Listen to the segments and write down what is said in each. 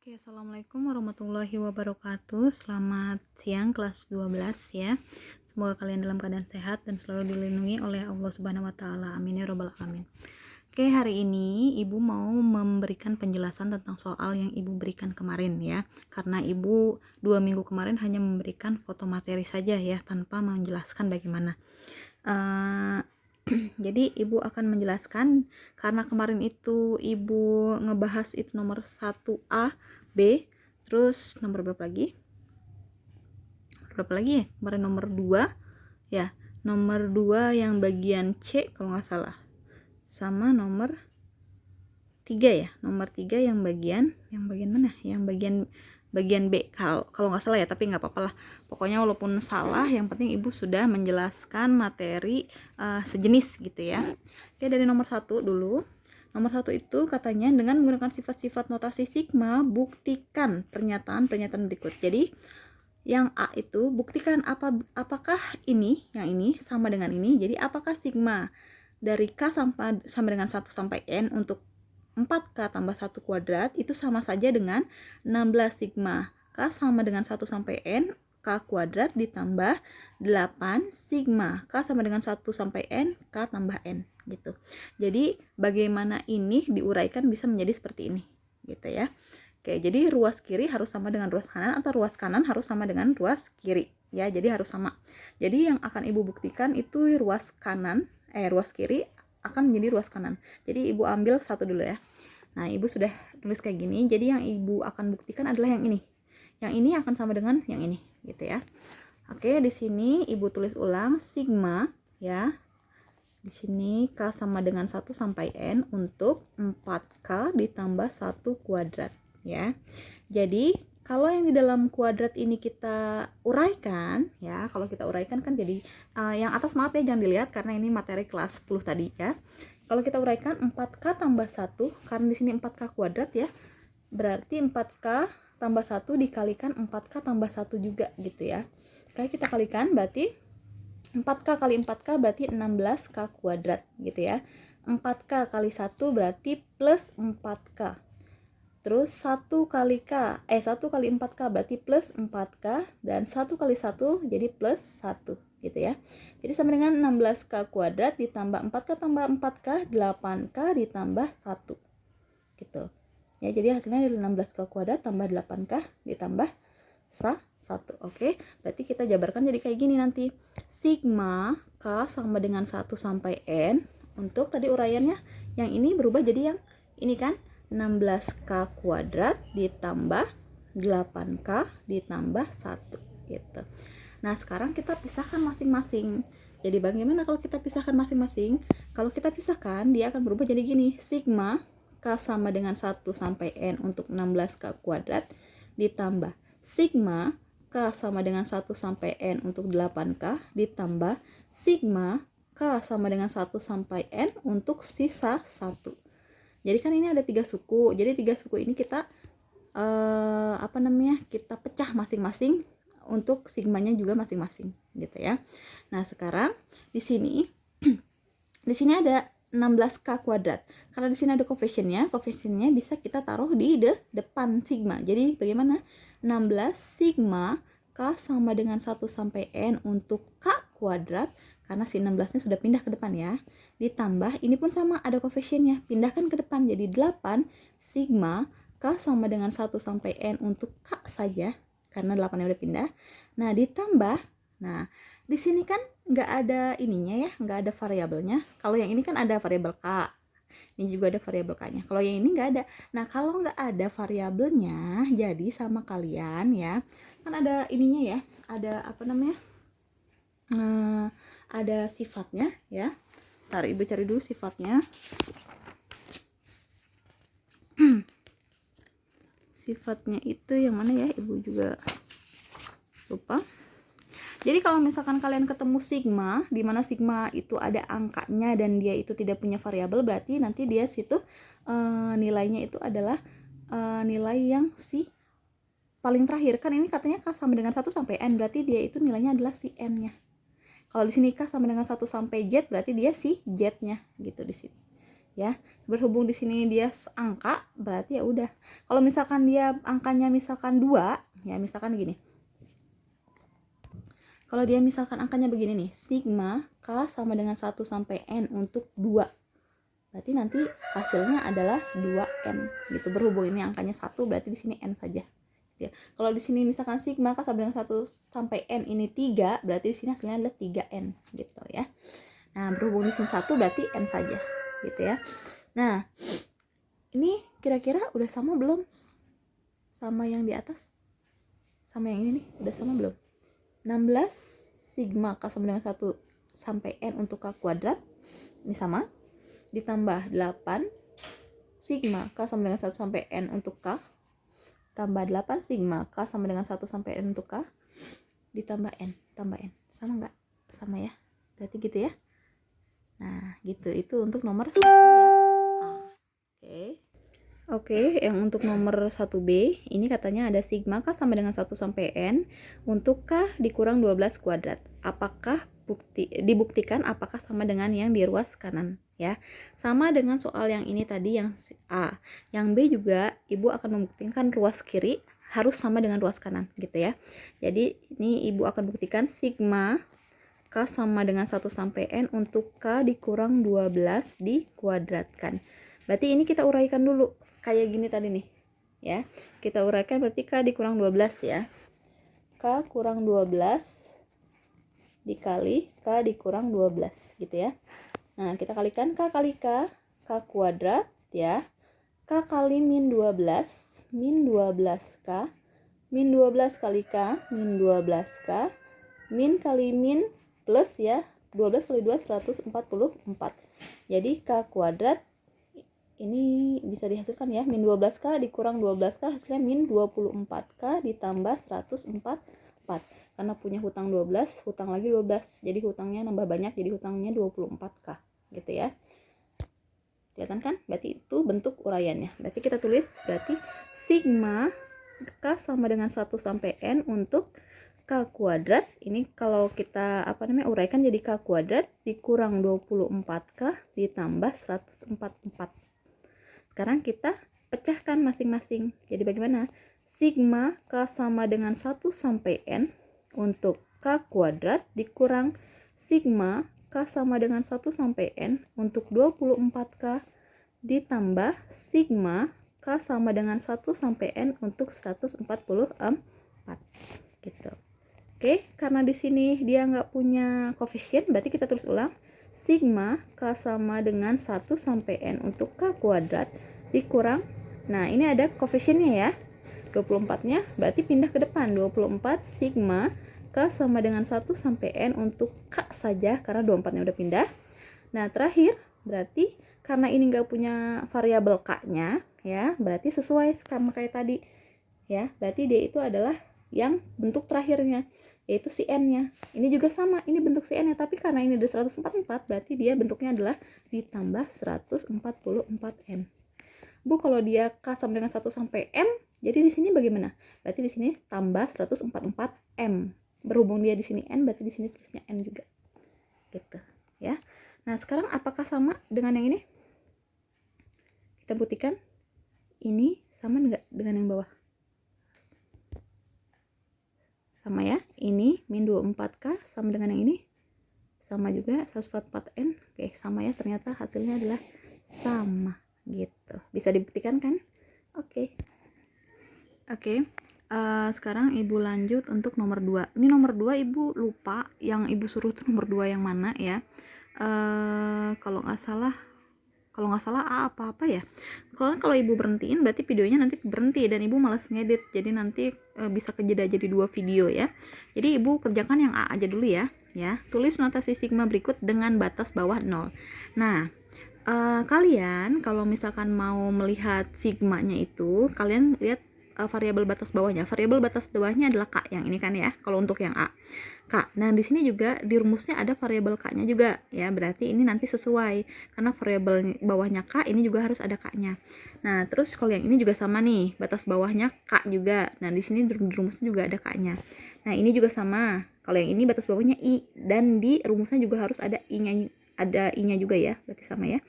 Oke, Assalamualaikum warahmatullahi wabarakatuh. Selamat siang kelas 12 ya. Semoga kalian dalam keadaan sehat dan selalu dilindungi oleh Allah Subhanahu wa taala. Amin ya rabbal alamin. Oke, hari ini Ibu mau memberikan penjelasan tentang soal yang Ibu berikan kemarin ya. Karena Ibu 2 minggu kemarin hanya memberikan foto materi saja ya, tanpa menjelaskan bagaimana. Jadi Ibu akan menjelaskan karena kemarin itu Ibu ngebahas itu nomor 1A, B, terus nomor berapa lagi? Ya? Kemarin nomor 2 ya. Nomor 2 yang bagian C kalau nggak salah. Sama nomor 3 ya. Nomor 3 yang bagian mana? Yang bagian B kalau nggak salah ya, tapi nggak apa-apa lah. Pokoknya walaupun salah, yang penting Ibu sudah menjelaskan materi sejenis gitu ya. Oke, dari nomor 1 dulu. Nomor 1 itu katanya dengan menggunakan sifat-sifat notasi sigma, buktikan pernyataan-pernyataan berikut. Jadi yang A itu buktikan apakah ini, yang ini sama dengan ini. Jadi apakah sigma dari K sama dengan 1 sampai N untuk 4K tambah 1 kuadrat itu sama saja dengan 16 sigma K sama dengan 1 sampai N K kuadrat ditambah 8 sigma K sama dengan 1 sampai N K tambah N gitu. Jadi bagaimana ini diuraikan bisa menjadi seperti ini gitu ya. Oke, jadi ruas kiri harus sama dengan ruas kanan atau ruas kanan harus sama dengan ruas kiri ya. Jadi harus sama. Jadi yang akan Ibu buktikan itu ruas kiri akan menjadi ruas kanan. Jadi Ibu ambil satu dulu ya. Nah, Ibu sudah tulis kayak gini. Jadi yang Ibu akan buktikan adalah yang ini. Yang ini akan sama dengan yang ini, gitu ya. Oke, di sini Ibu tulis ulang sigma ya. Di sini K sama dengan 1 sampai N untuk 4K ditambah 1 kuadrat ya. Jadi kalau yang di dalam kuadrat ini kita uraikan ya, kalau kita uraikan kan jadi yang atas maaf ya, jangan dilihat karena ini materi kelas 10 tadi ya. Kalau kita uraikan 4K tambah 1, karena di sini 4K kuadrat ya, berarti 4K tambah 1 dikalikan 4K tambah 1 juga gitu ya. Kayak kita kalikan berarti 4K kali 4K berarti 16K kuadrat gitu ya. 4K kali 1 berarti plus 4K. Terus 1 kali 1 kali 4K berarti plus 4K, dan 1 kali 1 jadi plus 1 gitu ya. Jadi sama dengan 16K kuadrat ditambah 4K tambah 4K, 8K ditambah 1 gitu ya. Jadi hasilnya adalah 16K kuadrat tambah 8K ditambah 1. Oke, berarti kita jabarkan jadi kayak gini nanti. Sigma K sama dengan 1 sampai N. Untuk tadi uraiannya yang ini berubah jadi yang ini kan, 16K kuadrat ditambah 8K ditambah 1 gitu. Nah, sekarang kita pisahkan masing-masing. Jadi bagaimana kalau kita pisahkan masing-masing? Kalau kita pisahkan, dia akan berubah jadi gini. Sigma K sama dengan 1 sampai N untuk 16K kuadrat ditambah sigma K sama dengan 1 sampai N untuk 8K ditambah sigma K sama dengan 1 sampai N untuk sisa 1. Jadi kan ini ada 3 suku. Jadi 3 suku ini kita kita pecah masing-masing untuk sigmanya juga masing-masing gitu ya. Nah, sekarang di sini di sini ada 16K kuadrat. Karena di sini ada koefisiennya bisa kita taruh di depan sigma. Jadi bagaimana? 16 sigma K sama dengan 1 sampai N untuk K kuadrat, karena si 16-nya sudah pindah ke depan ya. Ditambah, ini pun sama, ada koefisiennya, pindahkan ke depan. Jadi 8 sigma K sama dengan 1 sampai N untuk K saja, karena 8-nya udah pindah. Nah, ditambah, nah di sini kan nggak ada ininya ya, nggak ada variabelnya. Kalau yang ini kan ada variabel K. Ini juga ada variabel K-nya. Kalau yang ini nggak ada. Nah, kalau nggak ada variabelnya, jadi sama kalian ya, kan ada ininya ya, ada ada sifatnya ya. Ntar Ibu cari dulu sifatnya. Sifatnya itu yang mana ya, Ibu juga lupa. Jadi kalau misalkan kalian ketemu sigma, di mana sigma itu ada angkanya dan dia itu tidak punya variabel, berarti nanti dia situ nilainya itu adalah nilai yang si paling terakhir. Kan ini katanya K sama dengan 1 sampai N, berarti dia itu nilainya adalah si N-nya. Kalau di sini K sama dengan 1 sampai Z, berarti dia si Z-nya gitu di sini. ya. Berhubung di sini dia angka, berarti ya udah. Kalau misalkan dia angkanya misalkan 2, ya misalkan gini. Kalau dia misalkan angkanya begini nih, sigma K sama dengan 1 sampai N untuk 2. Berarti nanti hasilnya adalah 2N gitu. Berhubung ini angkanya 1, berarti di sini N saja. Ya. Kalau di sini misalkan sigma K sama dengan 1 sampai N ini 3, berarti di sini hasilnya adalah 3N gitu ya. Nah, berhubung di sini 1 berarti N saja gitu ya. Nah, ini kira-kira udah sama belum sama yang di atas? Sama yang ini nih, udah sama belum? 16 sigma K sama dengan 1 sampai N untuk K kuadrat. Ini sama. Ditambah 8 sigma K sama dengan 1 sampai N untuk K. Tambah 8 sigma K sama dengan 1 sampai N untuk K. Ditambah N, tambah N. Sama nggak? Sama ya. Berarti gitu ya. Nah, gitu. Itu untuk nomor 1 ya. Oke, yang untuk nomor 1B, ini katanya ada sigma K sama dengan 1 sampai N untuk K dikurang 12 kuadrat. Apakah dibuktikan apakah sama dengan yang di ruas kanan ya. Sama dengan soal yang ini tadi yang A. Yang B juga Ibu akan membuktikan ruas kiri harus sama dengan ruas kanan gitu ya. Jadi ini Ibu akan buktikan sigma K sama dengan 1 sampai N untuk K dikurang 12 dikuadratkan. Berarti ini kita uraikan dulu. Kayak gini tadi nih. Ya. Kita uraikan berarti K dikurang 12 ya. K kurang 12 dikali K dikurang 12 gitu ya. Nah, kita kalikan K kali K kuadrat ya. K kali min 12 K. Min 12 kali K min 12K. Min kali min plus ya. 12 kali 2 144. Jadi K kuadrat ini bisa dihasilkan ya, min 12K dikurang 12K hasilnya min 24K ditambah 144. Karena punya hutang 12, hutang lagi 12. Jadi hutangnya nambah banyak, jadi hutangnya 24K gitu ya. Kelihatan kan? Berarti itu bentuk uraiannya. Berarti kita tulis berarti sigma K sama dengan 1 sampai N untuk K kuadrat. Ini kalau kita uraikan jadi K kuadrat dikurang 24K ditambah 144. Sekarang kita pecahkan masing-masing. Jadi bagaimana? Sigma K sama dengan 1 sampai N untuk K kuadrat dikurang sigma K sama dengan 1 sampai N untuk 24K ditambah sigma K sama dengan 1 sampai N untuk 144 gitu. Oke, karena di sini dia nggak punya koefisien, berarti kita tulis ulang. Sigma K sama dengan 1 sampai N untuk K kuadrat dikurang, nah ini ada koefisiennya ya, 24-nya berarti pindah ke depan, 24 sigma K sama dengan 1 sampai N untuk K saja, karena 24-nya udah pindah. Nah terakhir, berarti karena ini nggak punya variabel K-nya ya, berarti sesuai sama kayak tadi ya, berarti dia itu adalah yang bentuk terakhirnya, yaitu si N-nya. Ini juga sama, ini bentuk si N-nya, tapi karena ini ada 144, berarti dia bentuknya adalah ditambah 144N. Bu, kalau dia K sama dengan 1 sampai M, jadi di sini bagaimana? Berarti di sini tambah 144M. Berhubung dia di sini N, berarti di sini tulisnya N juga. Gitu, ya. Nah, sekarang apakah sama dengan yang ini? Kita buktikan. Ini sama enggak dengan yang bawah? Sama ya, ini min 24K sama dengan yang ini, sama juga 144N. Oke, sama ya, ternyata hasilnya adalah sama gitu. Bisa dibuktikan kan? Oke. Sekarang Ibu lanjut untuk nomor 2. Ini nomor 2 Ibu lupa yang Ibu suruh itu nomor 2 yang mana ya. Kalau nggak salah A apa ya. Kalau Ibu berhentiin berarti videonya nanti berhenti dan Ibu malas ngedit, jadi nanti bisa kejeda jadi 2 video ya. Jadi Ibu kerjakan yang A aja dulu ya. Tulis notasi sigma berikut dengan batas bawah 0. Nah, kalian kalau misalkan mau melihat sigmanya itu, kalian lihat variabel batas bawahnya. Variabel batas bawahnya adalah K yang ini kan ya, kalau untuk yang A. K. Nah, di sini juga di rumusnya ada variabel K-nya juga ya. Berarti ini nanti sesuai karena variabel bawahnya K, ini juga harus ada K-nya. Nah, terus kalau yang ini juga sama nih, batas bawahnya K juga. Nah, di sini di rumusnya juga ada K-nya. Nah, ini juga sama. Kalau yang ini batas bawahnya I dan di rumusnya juga harus ada I-nya juga ya. Berarti sama ya.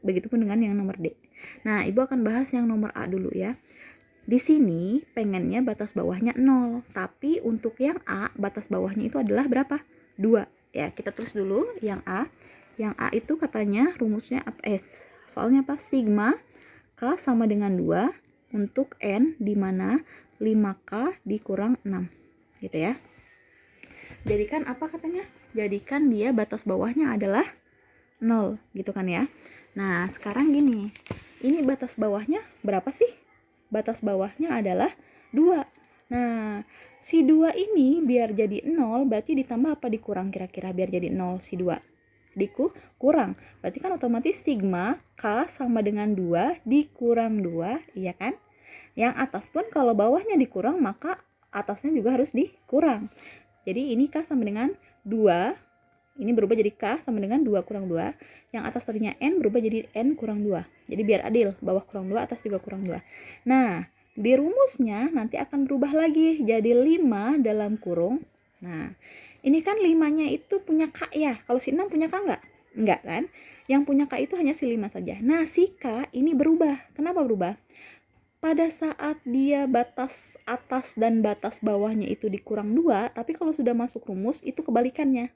begitupun dengan yang nomor D. Nah, Ibu akan bahas yang nomor A dulu ya. Di sini pengennya batas bawahnya 0, tapi untuk yang A batas bawahnya itu adalah berapa? 2. Ya, kita tulis dulu yang A. Yang A itu katanya rumusnya S. Soalnya apa? Sigma K sama dengan 2 untuk N di mana 5K dikurang 6. Gitu ya. Jadikan apa katanya? Jadikan dia batas bawahnya adalah 0, gitu kan ya. Nah, sekarang gini. Ini batas bawahnya berapa sih? Batas bawahnya adalah 2. Nah, si 2 ini biar jadi 0 berarti ditambah apa dikurang kira-kira biar jadi 0 si 2? Kurang. Berarti kan otomatis sigma K sama dengan 2 dikurang 2, iya kan? Yang atas pun kalau bawahnya dikurang maka atasnya juga harus dikurang. Jadi ini K sama dengan 2. Ini berubah jadi K sama dengan 2 kurang 2. Yang atas tadinya N berubah jadi N kurang 2. Jadi biar adil, bawah kurang 2, atas juga kurang 2. Nah, di rumusnya nanti akan berubah lagi jadi 5 dalam kurung. Nah, ini kan 5-nya itu punya K ya. Kalau si 6 punya K enggak? Enggak kan? Yang punya K itu hanya si 5 saja. Nah, si K ini berubah. Kenapa berubah? Pada saat dia batas atas dan batas bawahnya itu dikurang 2, tapi kalau sudah masuk rumus itu kebalikannya.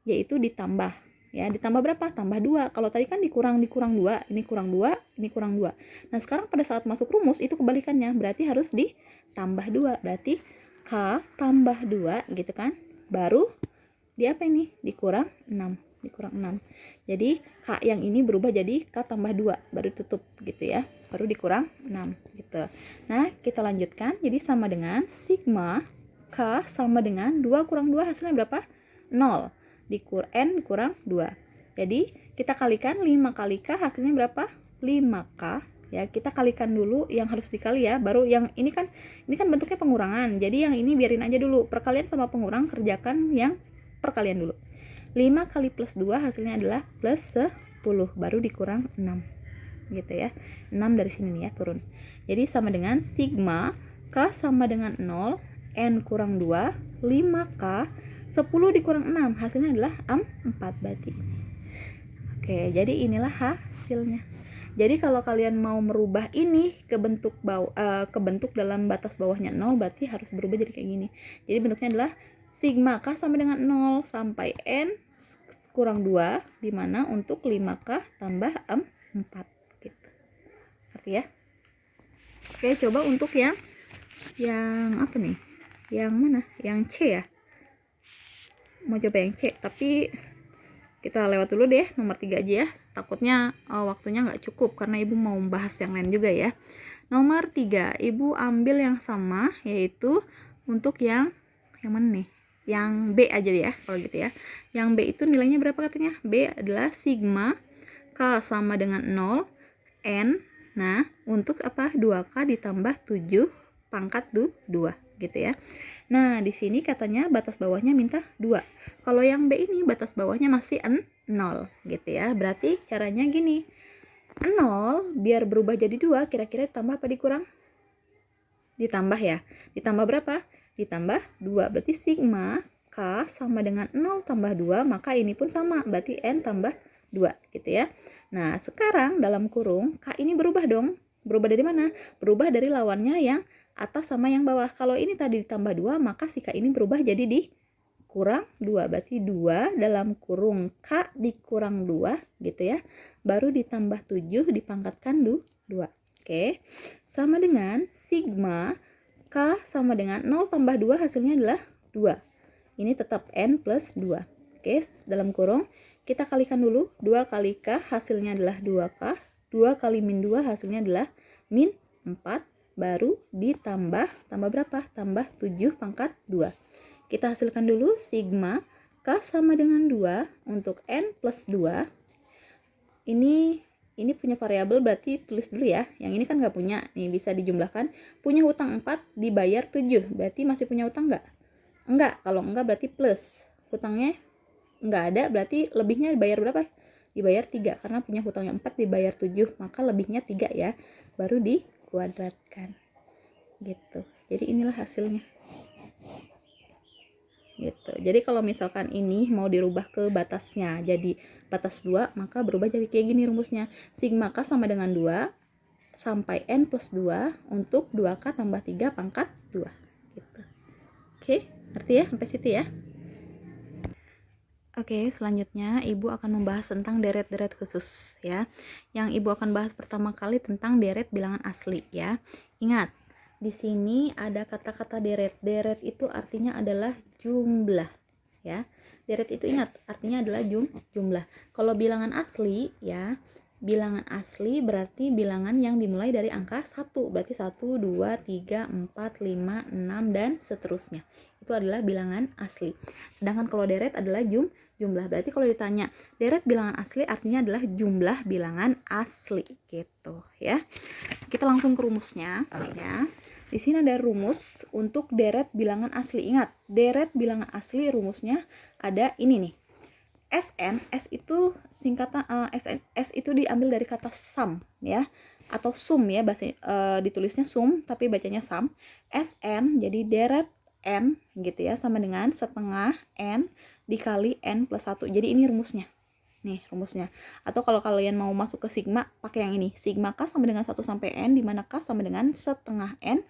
Yaitu ditambah. Ya, ditambah berapa? Tambah 2. Kalau tadi kan dikurang 2, ini kurang 2, ini kurang 2. Nah, sekarang pada saat masuk rumus itu kebalikannya, berarti harus ditambah 2. Berarti K tambah 2 gitu kan. Baru di apa ini? Dikurang 6. Jadi K yang ini berubah jadi K tambah 2, baru tutup gitu ya. Baru dikurang 6 gitu. Nah, kita lanjutkan. Jadi sama dengan sigma K sama dengan 2 kurang 2 hasilnya berapa? 0. N kurang 2. Jadi kita kalikan 5 kali K hasilnya berapa? 5K. Ya, kita kalikan dulu yang harus dikali ya. Baru yang ini kan bentuknya pengurangan. Jadi yang ini biarin aja dulu. Perkalian sama pengurang kerjakan yang perkalian dulu. 5 kali plus 2 hasilnya adalah plus 10. Baru dikurang 6. Gitu ya. 6 dari sini nih ya turun. Jadi sama dengan sigma K sama dengan 0, N kurang 2, 5K 10 dikurang 6 hasilnya adalah 4 berarti. Oke, jadi inilah hasilnya. Jadi kalau kalian mau merubah ini ke bentuk dalam batas bawahnya 0 berarti harus berubah jadi kayak gini. Jadi bentuknya adalah sigma K sama dengan 0 sampai N kurang 2 di mana untuk 5K tambah 4 gitu. Ngerti ya? Oke, coba untuk yang apa nih? Yang mana? Yang C ya. Mau coba yang C, tapi kita lewat dulu deh nomor 3 aja ya. Takutnya waktunya nggak cukup karena Ibu mau membahas yang lain juga ya. Nomor 3, Ibu ambil yang sama, yaitu untuk yang mana nih? Yang B aja ya, kalau gitu ya. Yang B itu nilainya berapa katanya? B adalah sigma K sama dengan 0, N. Nah, untuk apa? 2K ditambah 7 pangkat 2 gitu ya. Nah, di sini katanya batas bawahnya minta 2. Kalau yang B ini batas bawahnya masih 0 gitu ya. Berarti caranya gini. 0 biar berubah jadi 2, kira-kira ditambah apa dikurang? Ditambah ya. Ditambah berapa? Ditambah 2. Berarti sigma K sama dengan 0 tambah 2, maka ini pun sama. Berarti N tambah 2 gitu ya. Nah, sekarang dalam kurung K ini berubah dong. Berubah dari mana? Berubah dari lawannya yang atas sama yang bawah. Kalau ini tadi ditambah 2, maka si K ini berubah jadi dikurang 2. Berarti 2 dalam kurung K dikurang 2 gitu ya. Baru ditambah 7 dipangkatkan 2. Oke. Sama dengan sigma K sama dengan 0 tambah 2 hasilnya adalah 2. Ini tetap N plus 2. Oke, dalam kurung kita kalikan dulu. 2 kali K hasilnya adalah 2K. 2 kali min 2 hasilnya adalah min 4. Baru ditambah berapa? Tambah 7 pangkat 2. Kita hasilkan dulu sigma K sama dengan 2 untuk N plus 2. Ini punya variabel berarti tulis dulu ya. Yang ini kan nggak punya. Nih bisa dijumlahkan. Punya hutang 4 dibayar 7. Berarti masih punya hutang nggak? Enggak. Kalau enggak berarti plus. Hutangnya nggak ada berarti lebihnya dibayar berapa? Dibayar 3. Karena punya hutangnya 4 dibayar 7. Maka lebihnya 3 ya. Baru dikuadratkan gitu. Jadi inilah hasilnya. gitu. Jadi kalau misalkan ini mau dirubah ke batasnya jadi batas 2, maka berubah jadi kayak gini rumusnya. Sigma K sama dengan 2 sampai N plus 2 untuk 2K tambah 3 pangkat 2 gitu. Oke, ngerti ya sampai situ ya? Oke, selanjutnya Ibu akan membahas tentang deret-deret khusus ya. Yang Ibu akan bahas pertama kali tentang deret bilangan asli ya. Ingat, di sini ada kata-kata deret. Deret itu artinya adalah jumlah ya. Deret itu ingat, artinya adalah jumlah. Kalau bilangan asli ya, bilangan asli berarti bilangan yang dimulai dari angka 1. Berarti 1, 2, 3, 4, 5, 6 dan seterusnya. Itu adalah bilangan asli. Sedangkan kalau deret adalah jumlah. Berarti kalau ditanya deret bilangan asli artinya adalah jumlah bilangan asli gitu ya. Kita langsung ke rumusnya ya. Di sini ada rumus untuk deret bilangan asli. Ingat, deret bilangan asli rumusnya ada ini nih. SN, S itu singkatan SN, S itu diambil dari kata sum ya, atau sum ya, bahasa ditulisnya sum tapi bacanya sum. SN jadi deret N gitu ya, sama dengan setengah N dikali N plus 1. Jadi ini rumusnya. Nih rumusnya. Atau kalau kalian mau masuk ke sigma, pakai yang ini. Sigma K sama dengan 1 sampai N, di mana K sama dengan setengah N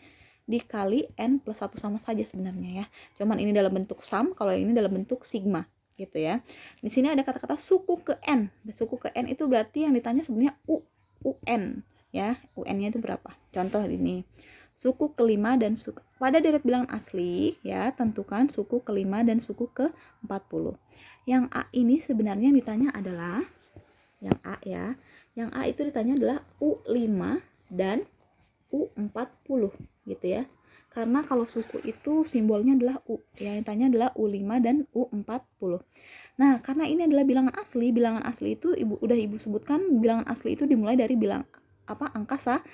dikali N plus 1, sama saja sebenarnya ya. Cuman ini dalam bentuk sum, kalau ini dalam bentuk sigma gitu ya. Di sini ada kata-kata suku ke N. Suku ke N itu berarti yang ditanya sebenarnya UN ya. UN-nya itu berapa? Contoh ini. Suku kelima dan suku pada deret bilangan asli ya, tentukan suku kelima dan suku ke-40. Yang A ini sebenarnya yang ditanya adalah yang A ya. Yang A itu ditanya adalah U5 dan U40 gitu ya. Karena kalau suku itu simbolnya adalah U, yang ditanya adalah U5 dan U40. Nah, karena ini adalah bilangan asli itu Ibu sebutkan bilangan asli itu dimulai dari angka 1.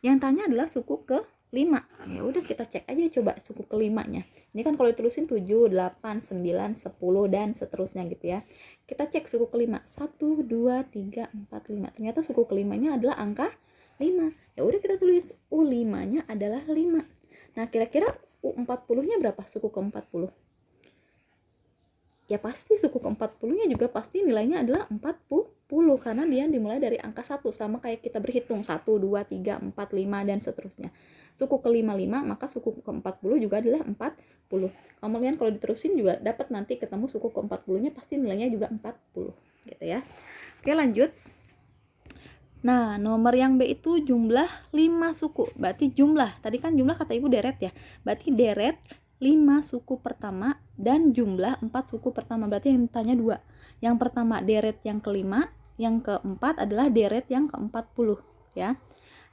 Yang tanya adalah suku ke-5. Ya udah kita cek aja coba suku ke-5-nya. Ini kan kalau ditulisin 7, 8, 9, 10 dan seterusnya gitu ya. Kita cek suku ke-5. 1, 2, 3, 4, 5. Ternyata suku ke-5-nya adalah angka 5. Ya udah kita tulis U5-nya adalah 5. Nah, kira-kira U40-nya berapa suku ke-40? Ya pasti suku ke-40-nya juga pasti nilainya adalah 40 karena dia dimulai dari angka 1, sama kayak kita berhitung 1, 2, 3, 4, 5 dan seterusnya. Suku ke-5 5, maka suku ke-40 juga adalah 40. Kemudian kalau diterusin juga dapat nanti ketemu suku ke-40-nya pasti nilainya juga 40 gitu ya. Oke, lanjut. Nah, nomor yang B itu jumlah 5 suku. Berarti jumlah, tadi kan jumlah kata Ibu deret ya. Berarti deret 5 suku pertama dan jumlah 4 suku pertama. Berarti yang ditanya 2. Yang pertama deret yang kelima, yang keempat adalah deret yang ke-40 ya.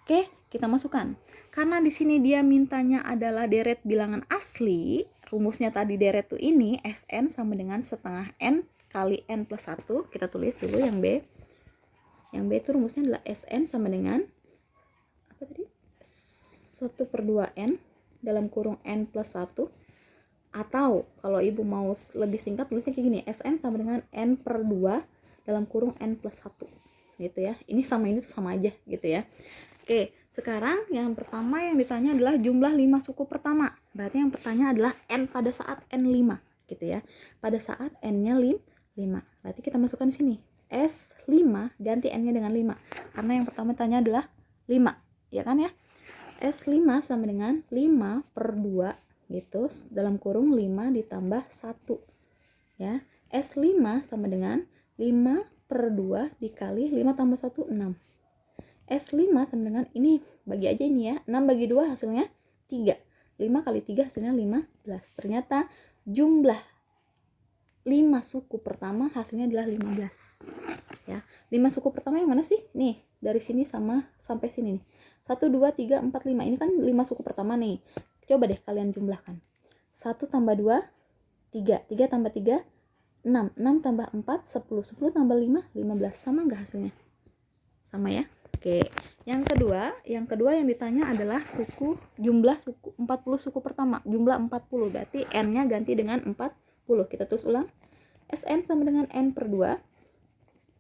Oke, kita masukkan. Karena di sini dia mintanya adalah deret bilangan asli, rumusnya tadi deret tuh ini SN sama dengan setengah N kali N plus 1. Kita tulis dulu yang B. Yang B itu rumusnya adalah SN sama dengan apa tadi? 1/2N dalam kurung N plus 1. Atau kalau Ibu mau lebih singkat tulisnya kayak gini, SN sama dengan N/2 dalam kurung N plus 1 gitu ya. Ini sama ini tuh sama aja gitu ya. Oke, sekarang yang pertama yang ditanya adalah jumlah 5 suku pertama. Berarti yang pertanyaan adalah N pada saat N5 gitu ya. Pada saat N-nya 5. Berarti kita masukkan di sini. S5 ganti N-nya dengan 5. Karena yang pertama tanya adalah 5, ya kan ya? S5 sama dengan 5/2 gitu, dalam kurung 5 ditambah 1 ya. S5 sama dengan 5/2 dikali 5 tambah 1, 6. S5 sama dengan, ini bagi aja ini ya, 6 bagi 2 hasilnya 3. 5 kali 3 hasilnya 15. Ternyata jumlah 5 suku pertama hasilnya adalah 15 ya. 5 suku pertama yang mana sih? Nih, dari sini sama sampai sini nih. 1, 2, 3, 4, 5. Ini kan 5 suku pertama nih. Coba deh kalian jumlahkan. 1 tambah 2, 3. 3 tambah 3, 6. 6 tambah 4, 10. 10 tambah 5, 15. Sama nggak hasilnya? Sama ya? Oke. Yang kedua yang ditanya adalah jumlah suku 40 suku pertama. Jumlah 40. Berarti N-nya ganti dengan 40. Kita tulis ulang. SN sama dengan N/2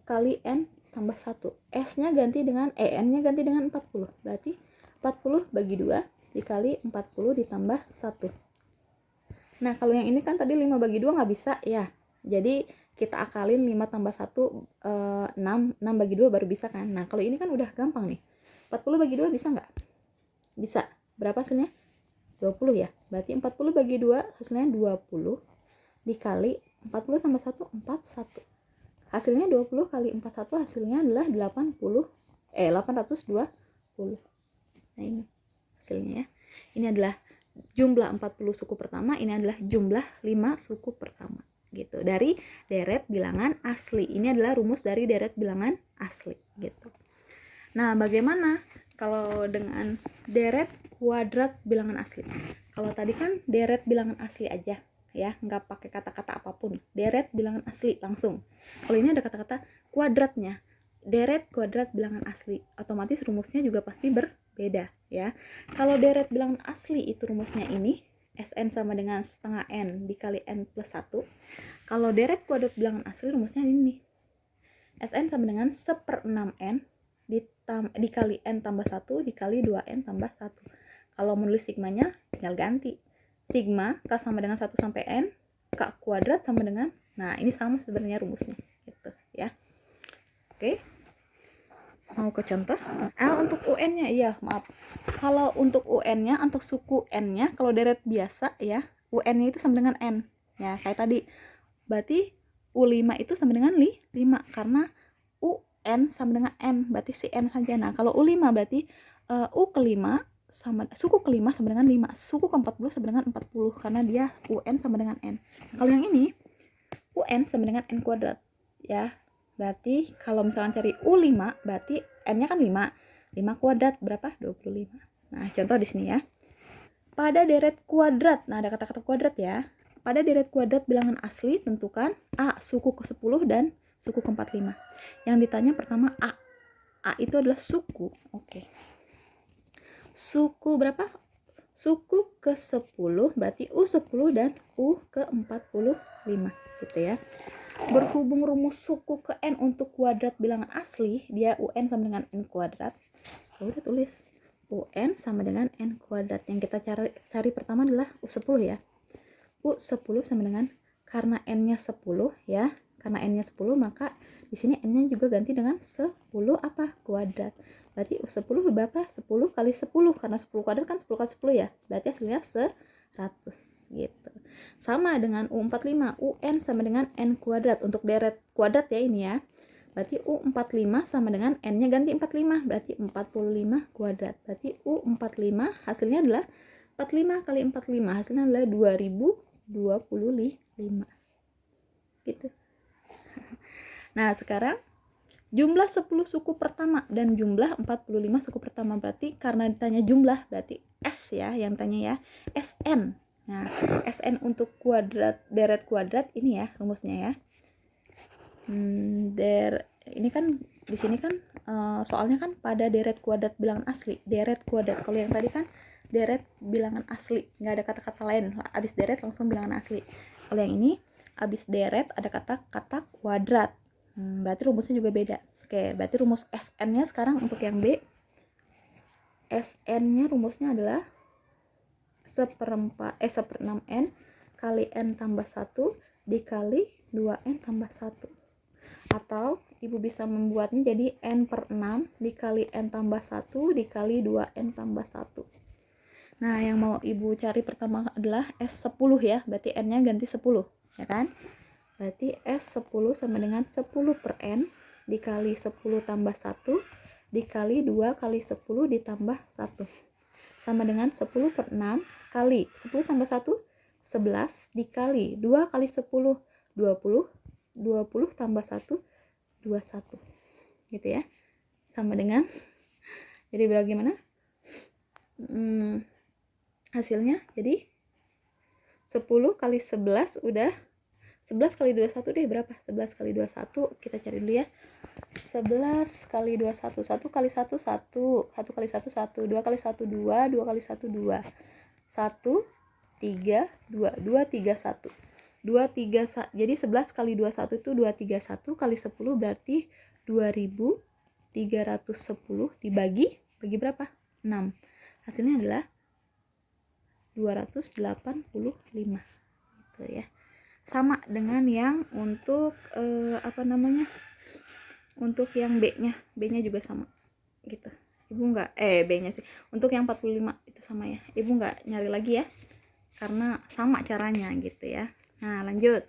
kali N tambah 1. S-nya ganti dengan N-nya ganti dengan 40. Berarti 40 bagi 2 dikali 40 ditambah 1. Nah, kalau yang ini kan tadi 5 bagi 2 nggak bisa ya. Jadi kita akalin 5 tambah 1 6 bagi 2 baru bisa kan. Nah, kalau ini kan udah gampang nih. 40 bagi 2 bisa nggak? Bisa. Berapa hasilnya? 20 ya. Berarti 40 bagi 2 hasilnya 20 dikali 40 tambah 1 41. Hasilnya 20 kali 41 hasilnya adalah 820. Nah, ini hasilnya ya. Ini adalah jumlah 40 suku pertama, ini adalah jumlah 5 suku pertama gitu. Dari deret bilangan asli. Ini adalah rumus dari deret bilangan asli gitu. Nah, bagaimana kalau dengan deret kuadrat bilangan asli? Kalau tadi kan deret bilangan asli aja ya, nggak pakai kata-kata apapun. Deret bilangan asli langsung. Kalau ini ada kata-kata kuadratnya. Deret kuadrat bilangan asli. Otomatis rumusnya juga pasti berbeda ya. Kalau deret bilangan asli itu rumusnya ini, Sn sama dengan setengah N dikali N plus 1. Kalau deret kuadrat bilangan asli rumusnya ini. Sn sama dengan 1/6N dikali N tambah 1 dikali 2N tambah 1. Kalau menulis sigmanya tinggal ganti. Sigma K sama dengan 1 sampai N, K kuadrat sama dengan, nah ini sama sebenarnya rumusnya gitu ya. Oke. Mau ke contoh? Untuk UN-nya, iya maaf. Kalau untuk UN-nya, untuk suku N-nya, kalau deret biasa ya, UN-nya itu sama dengan N. Ya, kayak tadi. Berarti U5 itu sama dengan 5, karena UN sama dengan N, berarti si N saja. Nah, kalau U5 berarti U kelima sama, suku kelima sama dengan 5, suku ke-40 sama dengan 40, karena dia UN sama dengan N. Nah, kalau yang ini, UN sama dengan N kuadrat. Ya, berarti kalau misalnya cari U5 berarti N-nya kan 5 kuadrat berapa? 25. Nah, contoh di sini ya. Pada deret kuadrat, nah ada kata-kata kuadrat ya. Pada deret kuadrat bilangan asli tentukan A suku ke-10 dan suku ke-45. Yang ditanya pertama A. A itu adalah suku. Oke. Suku berapa? Suku ke-10 berarti U10 dan U ke-45 gitu ya. Berhubung rumus suku ke N untuk kuadrat bilangan asli, dia UN sama dengan N kuadrat. Udah tulis UN sama dengan N kuadrat. Yang kita cari pertama adalah U10 ya. U10 sama dengan, karena N-nya 10 ya. Karena N-nya 10 maka di sini N-nya juga ganti dengan 10 apa? Kuadrat. Berarti U10 berapa? 10 kali 10. Karena 10 kuadrat kan 10 kali 10 ya. Berarti hasilnya 100 gitu. Sama dengan U45, UN sama dengan N kuadrat. Untuk deret kuadrat ya ini ya. Berarti U45 sama dengan N-nya ganti 45. Berarti 45 kuadrat. Berarti U45 hasilnya adalah 45 kali 45. Hasilnya adalah 2025. Gitu. Nah, sekarang jumlah 10 suku pertama dan jumlah 45 suku pertama. Berarti karena ditanya jumlah, berarti S ya yang tanya ya. SN. Nah, SN untuk kuadrat, deret kuadrat ini ya rumusnya ya. Ini kan di sini kan soalnya kan pada deret kuadrat bilangan asli. Deret kuadrat. Kalau yang tadi kan deret bilangan asli, nggak ada kata-kata lain. Abis deret langsung bilangan asli. Kalau yang ini abis deret ada kata-kata kuadrat. Berarti rumusnya juga beda. Oke, berarti rumus SN-nya sekarang untuk yang B. SN-nya rumusnya adalah 1/6N kali N tambah 1 dikali 2N tambah 1. Atau ibu bisa membuatnya jadi N/6 dikali N tambah 1 dikali 2N tambah 1. Nah, yang mau ibu cari pertama adalah S10 ya. Berarti N-nya ganti 10, ya kan? Berarti S10 sama dengan 10/N dikali 10 tambah 1 dikali 2 kali 10 ditambah 1. Sama dengan 10/6 kali 10 tambah 1, 11 dikali 2 kali 10, 20. 20 tambah 1, 21. Gitu ya. Sama dengan, jadi bagaimana? Hasilnya jadi 10 kali 11 udah 11 kali 21 deh berapa? 11 kali 21 kita cari dulu ya. 11 kali 21, 1 kali 1 1, 1 kali 1 1, 2 kali 1 2, 2 kali 1 2, 1 3 2, 2 3 1, 2 3 jadi 11 kali 21 itu 231 kali 10 berarti 2310 dibagi berapa? 6. Hasilnya adalah 285. gitu ya. Sama dengan yang untuk untuk yang B-nya juga sama gitu. Ibu nggak B-nya sih untuk yang 45 itu sama ya, ibu nggak nyari lagi ya karena sama caranya gitu ya. Nah lanjut,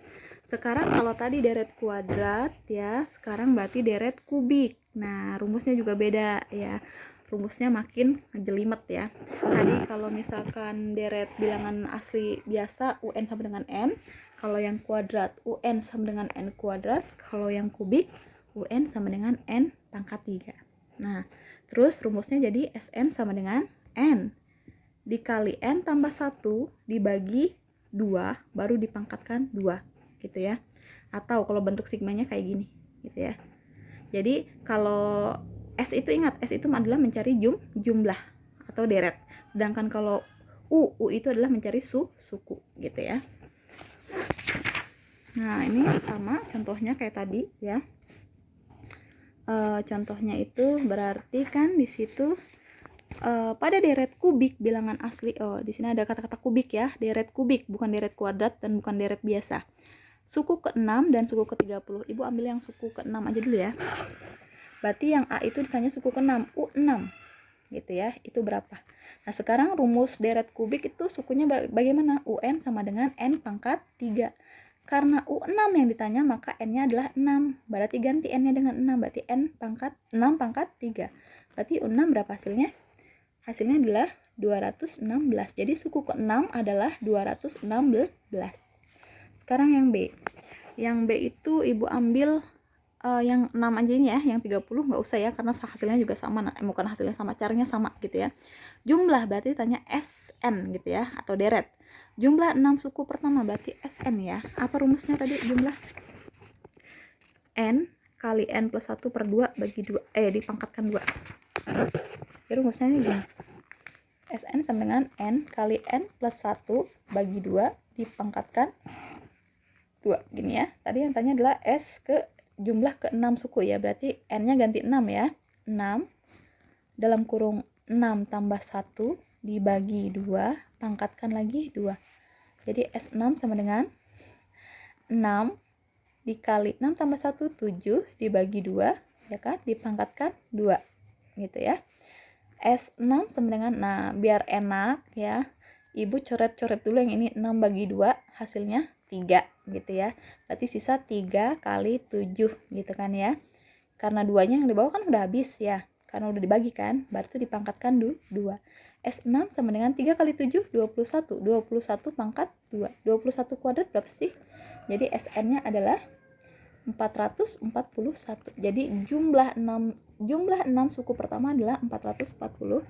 sekarang kalau tadi deret kuadrat ya, sekarang berarti deret kubik. Nah rumusnya juga beda ya, rumusnya makin ngejelimet ya. Tadi kalau misalkan deret bilangan asli biasa UN sama dengan N, kalau yang kuadrat UN sama dengan N kuadrat, kalau yang kubik UN sama dengan N pangkat 3. Nah terus rumusnya jadi SN sama dengan N dikali N tambah 1 dibagi 2 baru dipangkatkan 2 gitu ya. Atau kalau bentuk sigmanya kayak gini gitu ya. Jadi kalau S itu ingat, S itu adalah mencari jumlah atau deret. Sedangkan kalau U itu adalah mencari suku gitu ya. Nah ini sama contohnya kayak tadi ya. Contohnya itu berarti kan di situ pada deret kubik bilangan asli, di sini ada kata-kata kubik ya, deret kubik bukan deret kuadrat dan bukan deret biasa. Suku ke-6 dan suku ke-30. Ibu ambil yang suku ke-6 aja dulu ya. Berarti yang A itu ditanya suku ke-6, U6 gitu ya, itu berapa. Nah sekarang rumus deret kubik itu sukunya bagaimana? UN sama dengan N pangkat 3. Karena U6 yang ditanya maka N-nya adalah 6. Berarti ganti N-nya dengan 6. Berarti N pangkat 6 pangkat 3. Berarti U6 berapa hasilnya? Hasilnya adalah 216. Jadi suku ke-6 adalah 216. Sekarang yang B. Yang B itu ibu ambil yang 6 aja ini ya, yang 30 nggak usah ya karena hasilnya juga sama, bukan hasilnya sama, caranya sama gitu ya. Jumlah berarti tanya SN gitu ya, atau deret. Jumlah 6 suku pertama berarti SN ya. Apa rumusnya tadi jumlah? N kali N plus 1 per 2 bagi 2, dipangkatkan 2. Jadi rumusnya ini gini. SN sama dengan N kali N plus 1 bagi 2 dipangkatkan 2. Gini ya. Tadi yang tanya adalah S ke jumlah ke 6 suku ya. Berarti N-nya ganti 6 ya. 6 dalam kurung 6 tambah 1 dibagi 2, pangkatkan lagi 2. Jadi S6 sama dengan 6 dikali 6 tambah 1, 7 dibagi 2, ya kan, dipangkatkan 2 gitu ya. S6 sama dengan, nah biar enak ya, ibu coret-coret dulu yang ini, 6 bagi 2 hasilnya 3 gitu ya. Berarti sisa 3 kali 7 gitu kan ya. Karena 2-nya yang di bawah kan udah habis ya, karena udah dibagi kan, berarti dipangkatkan 2. S6 sama dengan 3 kali 7, 21. 21 pangkat 2. 21 kuadrat berapa sih? Jadi SN-nya adalah 441. Jadi jumlah 6 suku pertama adalah 441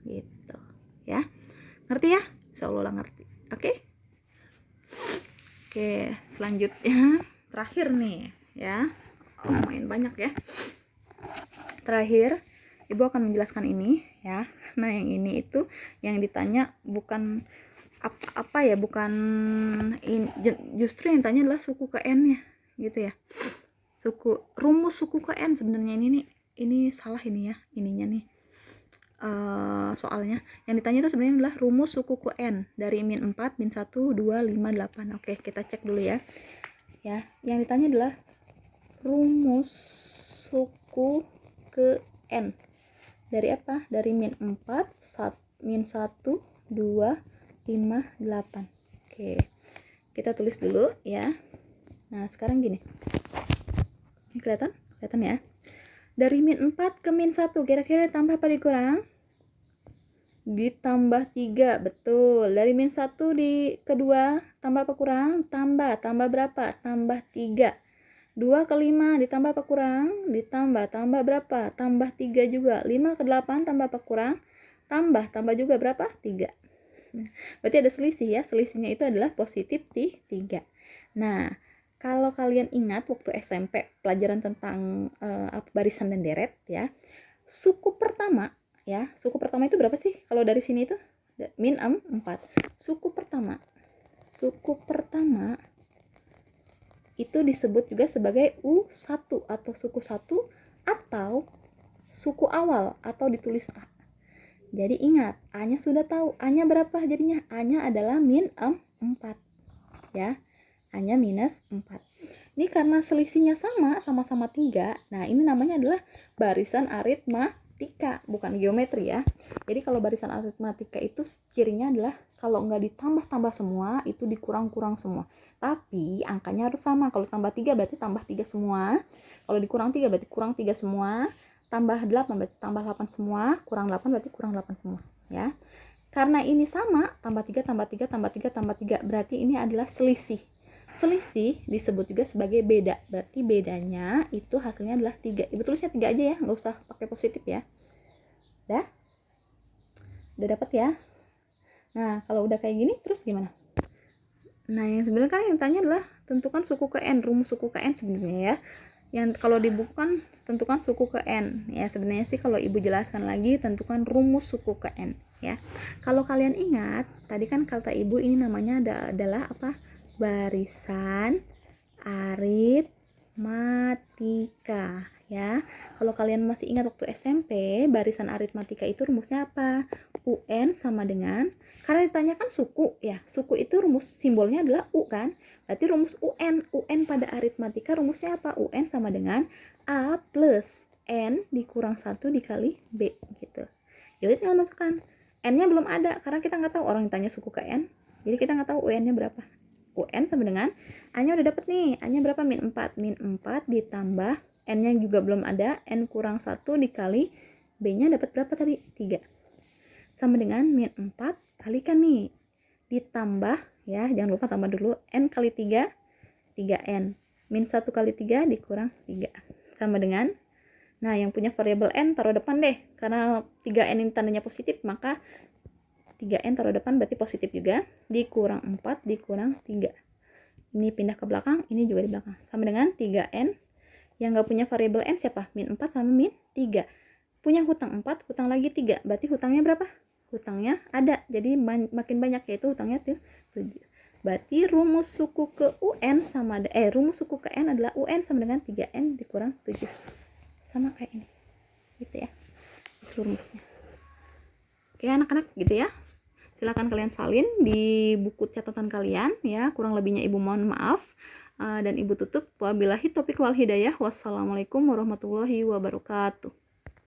gitu ya. Ngerti ya? Insyaallah ngerti. Oke, selanjutnya terakhir nih ya. Lumayan banyak ya. Terakhir ibu akan menjelaskan ini ya. Nah yang ini itu yang ditanya bukan bukan justru yang tanya adalah suku ke N nya gitu ya. Rumus suku ke N sebenarnya ini salah ini ya, ininya nih soalnya yang ditanya itu sebenarnya adalah rumus suku ke N dari min 4, min 1, 2, 5, 8. Oke, kita cek dulu ya. Yang ditanya adalah rumus suku ke N dari apa? Dari min 4, min 1, 2, 5, 8. Oke, kita tulis dulu ya. Nah sekarang gini, ini kelihatan ya. Dari min 4 ke min 1 kira-kira ditambah apa dikurang? Ditambah 3, betul. Dari min 1 di kedua tambah apa kurang? Tambah berapa? Tambah 3. 2 ke 5 ditambah apa kurang? Tambah berapa? Tambah 3 juga. 5 ke 8 tambah apa kurang? Tambah juga berapa? 3. Berarti ada selisih ya. Selisihnya itu adalah positif 3. Nah, kalau kalian ingat waktu SMP pelajaran tentang barisan dan deret ya. Suku pertama itu berapa sih? Kalau dari sini itu min 4. Suku pertama itu disebut juga sebagai U1 atau suku 1 atau suku awal atau ditulis A. Jadi ingat, A-nya sudah tahu. A-nya berapa jadinya? A-nya adalah min 4. 4 ya. A-nya minus 4. Ini karena selisihnya sama-sama 3. Nah, ini namanya adalah barisan aritmatika, bukan geometri ya. Jadi kalau barisan aritmatika itu cirinya adalah kalau nggak ditambah-tambah semua, itu dikurang-kurang semua. Tapi angkanya harus sama. Kalau tambah 3 berarti tambah 3 semua. Kalau dikurang 3 berarti kurang 3 semua. Tambah 8 berarti tambah 8 semua. Kurang 8 berarti kurang 8 semua. Ya. Karena ini sama, tambah 3, tambah 3, tambah 3, tambah 3. Berarti ini adalah selisih. Selisih disebut juga sebagai beda. Berarti bedanya itu hasilnya adalah 3. Ibu tulisnya 3 aja ya, nggak usah pakai positif ya. Udah dapat ya. Nah, kalau udah kayak gini terus gimana? Nah, yang sebenarnya kan yang tanya adalah tentukan suku ke n, rumus suku ke n sebenarnya ya. Yang kalau di buku kan tentukan suku ke n. Ya, sebenarnya sih kalau Ibu jelaskan lagi tentukan rumus suku ke n ya. Kalau kalian ingat, tadi kan kata Ibu ini namanya adalah apa? Barisan aritmatika ya. Kalau kalian masih ingat waktu SMP, barisan aritmatika itu rumusnya apa? UN sama dengan, karena ditanyakan suku ya, suku itu rumus simbolnya adalah U kan, berarti rumus UN pada aritmatika rumusnya apa? UN sama dengan A plus N dikurang 1 dikali B gitu. Jadi tinggal masukkan, N-nya belum ada karena kita nggak tahu, orang ditanya suku ke N, jadi kita nggak tahu UN-nya berapa. UN sama dengan A-nya udah dapet nih, A-nya berapa? Min 4 ditambah N-nya juga belum ada, N kurang 1 dikali B-nya dapat berapa tadi? 3 sama dengan min 4 kalikan nih, ditambah ya, jangan lupa tambah dulu, N kali 3 3N, min 1 kali 3 dikurang 3 sama dengan, nah yang punya variabel N taruh depan deh, karena 3N ini tandanya positif, maka 3N taruh depan berarti positif juga, dikurang 4 dikurang 3. Ini pindah ke belakang, ini juga di belakang. Sama dengan 3N. Yang nggak punya variabel N siapa? Min 4 sama min 3. Punya hutang 4, hutang lagi 3. Berarti hutangnya berapa? Hutangnya ada. Jadi makin banyak, yaitu hutangnya 7. Berarti rumus suku ke UN sama rumus suku ke N adalah UN sama dengan 3N dikurang 7. Sama kayak ini. Gitu ya. Itu rumusnya. Oke anak-anak gitu ya, silakan kalian salin di buku catatan kalian ya, kurang lebihnya Ibu mohon maaf, dan Ibu tutup wabillahi taufiq wal hidayah, wassalamualaikum warahmatullahi wabarakatuh.